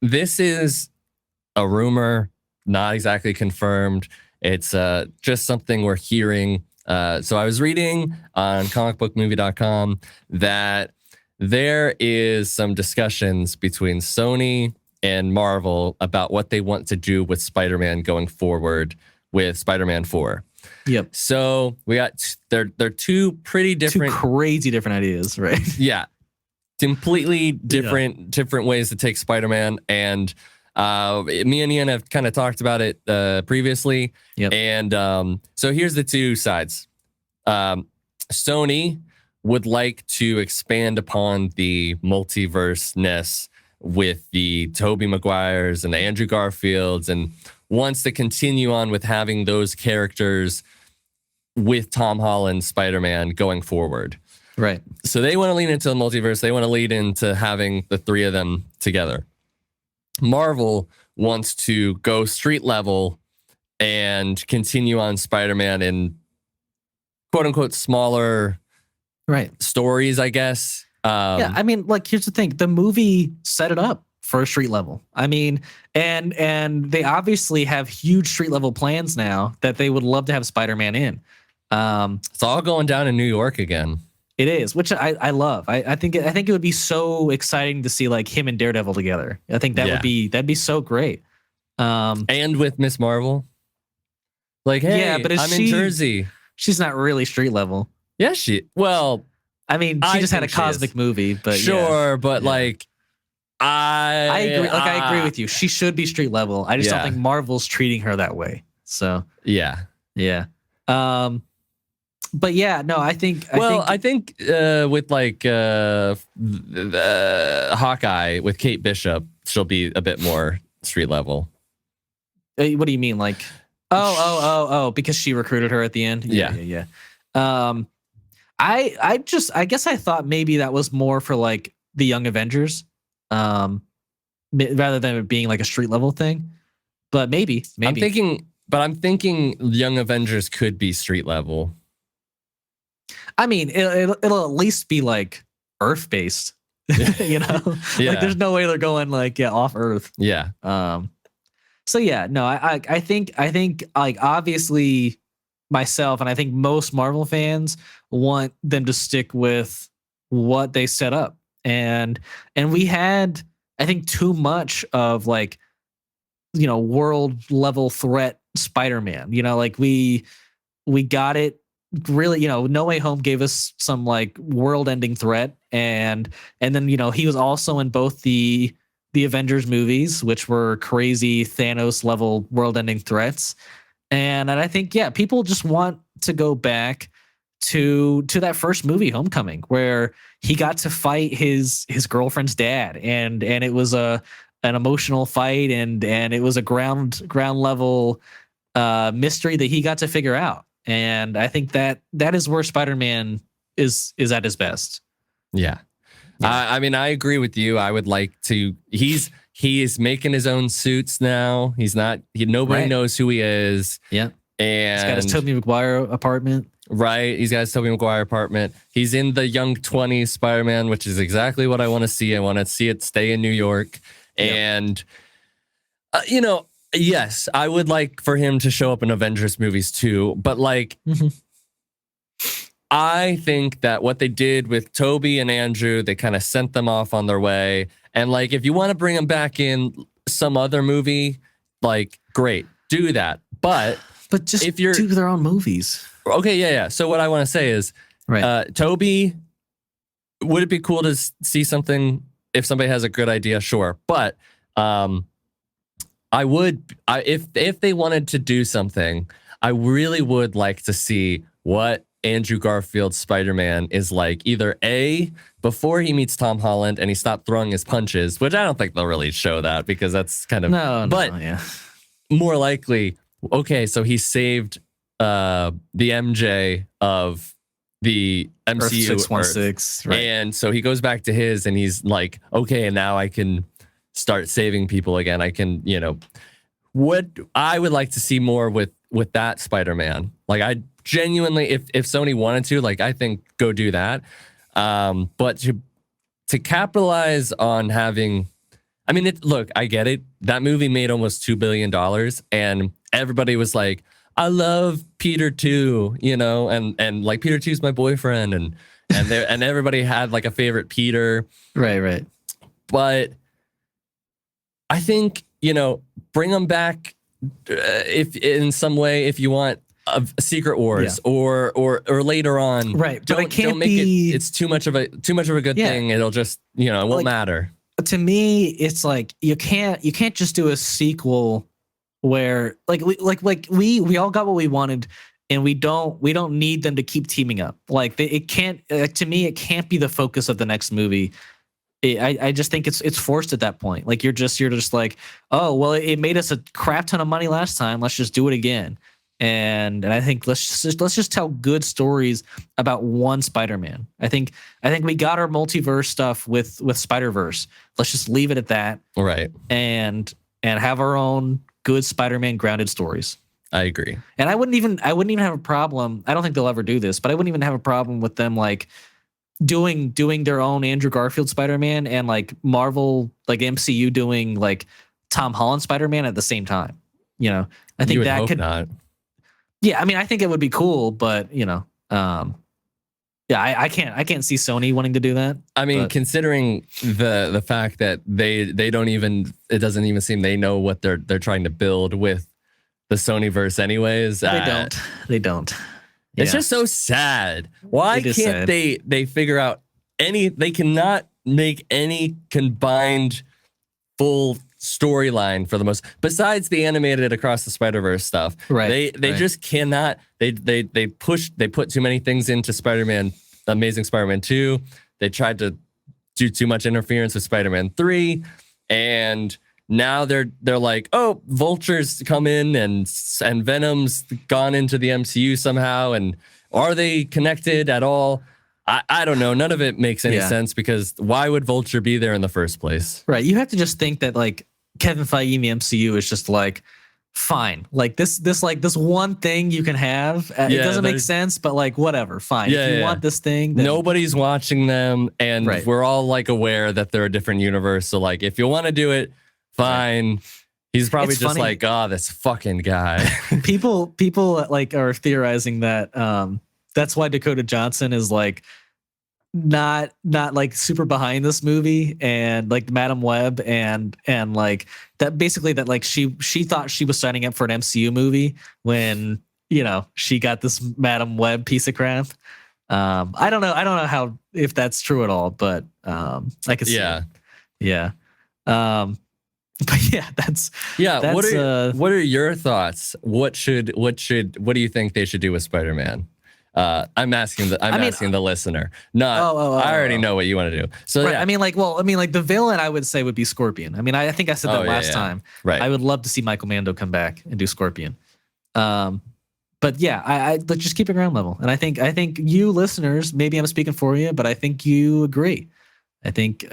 this is a rumor, not exactly confirmed. It's just something we're hearing. So I was reading on comicbookmovie.com that there is some discussions between Sony and Marvel about what they want to do with Spider-Man going forward with Spider-Man 4. Yep. So we got they're two pretty different, two crazy different ideas, right? Yeah, completely different ways to take Spider-Man. And me and Ian have kind of talked about it previously. Yep. And so here's the two sides. Sony would like to expand upon the multiverse-ness with the Tobey Maguires and the Andrew Garfields, and wants to continue on with having those characters with Tom Holland's Spider-Man going forward. Right. So they want to lean into the multiverse. They want to lead into having the three of them together. Marvel wants to go street level and continue on Spider-Man in quote unquote smaller stories, I guess. Yeah, I mean, like, here's the thing. The movie set it up for a street level. I mean, and they obviously have huge street level plans now that they would love to have Spider-Man in. It's all going down in New York again. It is, which I love. I think it would be so exciting to see like him and Daredevil together. I think that'd be so great. And with Miss Marvel, like, hey, but I'm in Jersey. She's not really street level. Yeah, well, I mean, she just had a cosmic movie, but sure, but like, I agree. Like, I agree with you. She should be street level. I just don't think Marvel's treating her that way. So yeah. But yeah, no, I think with like Hawkeye with Kate Bishop, she'll be a bit more street level. What do you mean, like? Oh, because she recruited her at the end. Yeah. I guess I thought maybe that was more for like the Young Avengers, rather than it being like a street level thing. But maybe. I'm thinking Young Avengers could be street level. I mean, it'll at least be like Earth based, you know. Like, there's no way they're going like off Earth. Yeah. So yeah, no, I think like, obviously myself and I think most Marvel fans want them to stick with what they set up, and we had, I think, too much of like, you know, world level threat Spider-Man. You know, like we got it really. You know, No Way Home gave us some like world ending threat, and then, you know, he was also in both the Avengers movies, which were crazy Thanos level world ending threats. And I think, yeah, people just want to go back to that first movie, Homecoming, where he got to fight his girlfriend's dad, and it was an emotional fight, and it was a ground level mystery that he got to figure out. And I think that is where Spider-Man is at his best. Yeah. I mean, I agree with you. I would like to. He is making his own suits now. He's not. Nobody knows who he is. Yeah, and he's got his Tobey Maguire apartment. Right, he's got his Tobey Maguire apartment. He's in the Young 20s Spider-Man, which is exactly what I want to see. I want to see it stay in New York, and you know, yes, I would like for him to show up in Avengers movies too. But like. Mm-hmm. I think that what they did with Toby and Andrew, they kind of sent them off on their way. And like, if you want to bring them back in some other movie, like, great, do that. But just if do their own movies. Okay, yeah. So what I want to say is, Toby, would it be cool to see something if somebody has a good idea? Sure. But if they wanted to do something, I really would like to see what Andrew Garfield's Spider-Man is like, either A, before he meets Tom Holland and he stopped throwing his punches, which I don't think they'll really show that because that's kind of more likely, okay, so he saved the MJ of the MCU Earth 616, right. And so he goes back to his and he's like, okay, and now I can start saving people again. I can, you know, what I would like to see more with that Spider-Man. Like, I genuinely, if Sony wanted to, like, I think go do that. But to capitalize on having, I mean, look, I get it. That movie made almost $2 billion, and everybody was like, I love Peter too, and like Peter 2's my boyfriend, and everybody had like a favorite Peter. Right. But I think, bring them back if in some way, if you want Secret Wars or later on. Right. But it can't don't make be, it's too much of a good thing. It'll just, it won't matter. To me, it's like you can't just do a sequel where we all got what we wanted, and we don't need them to keep teaming up. Like it can't to me, it can't be the focus of the next movie. I just think it's forced at that point. Like you're just like, oh well, it made us a crap ton of money last time. Let's just do it again. And I think let's just tell good stories about one Spider-Man. I think we got our multiverse stuff with Spider-Verse. Let's just leave it at that. Right. And have our own good Spider-Man grounded stories. I agree. And I wouldn't even have a problem. I don't think they'll ever do this, but I wouldn't even have a problem with them like doing their own Andrew Garfield Spider-Man and like Marvel, like MCU doing like Tom Holland Spider-Man at the same time. I think that could not. Yeah, I mean, I think it would be cool, but I can't see Sony wanting to do that. I mean, considering the fact that they don't even, it doesn't even seem they know what they're trying to build with the Sonyverse anyways. They don't. It's just so sad. Why can't they figure out they cannot make any combined full storyline for the most, besides the animated Across the Spider-Verse stuff. Right. They just cannot, they put too many things into Spider-Man, Amazing Spider-Man 2. They tried to do too much interference with Spider-Man 3, and now they're like, oh, Vulture's come in and Venom's gone into the MCU somehow, and are they connected at all? I don't know. None of it makes any sense, because why would Vulture be there in the first place? Right. You have to just think that like Kevin Feige in the MCU is just like, fine. Like this one thing you can have. It doesn't make sense, but like whatever. Fine. If you want this thing, then nobody's watching them, and we're all like aware that they're a different universe. So like, if you want to do it, fine. Right. He's probably just funny. Like, oh, this fucking guy. people like are theorizing that that's why Dakota Johnson is like not like super behind this movie, and like Madam Web and like that, basically that like she thought she was signing up for an MCU movie when she got this Madam Web piece of crap. I don't know how, if that's true at all, but I could see it. Yeah. But that's what are your thoughts? What do you think they should do with Spider-Man? I'm asking the listener. I already know what you want to do. So right. I mean, the villain I would say would be Scorpion. I mean, I think I said that last time. Right. I would love to see Michael Mando come back and do Scorpion. But yeah, let's just keep it ground level. And I think you listeners, maybe I'm speaking for you, but I think you agree. I think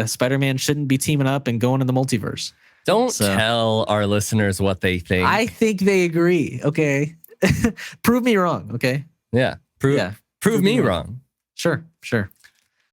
Spider-Man shouldn't be teaming up and going in the multiverse. Don't tell our listeners what they think. I think they agree. Okay. Prove me wrong. Okay. Yeah. Prove me wrong. Sure.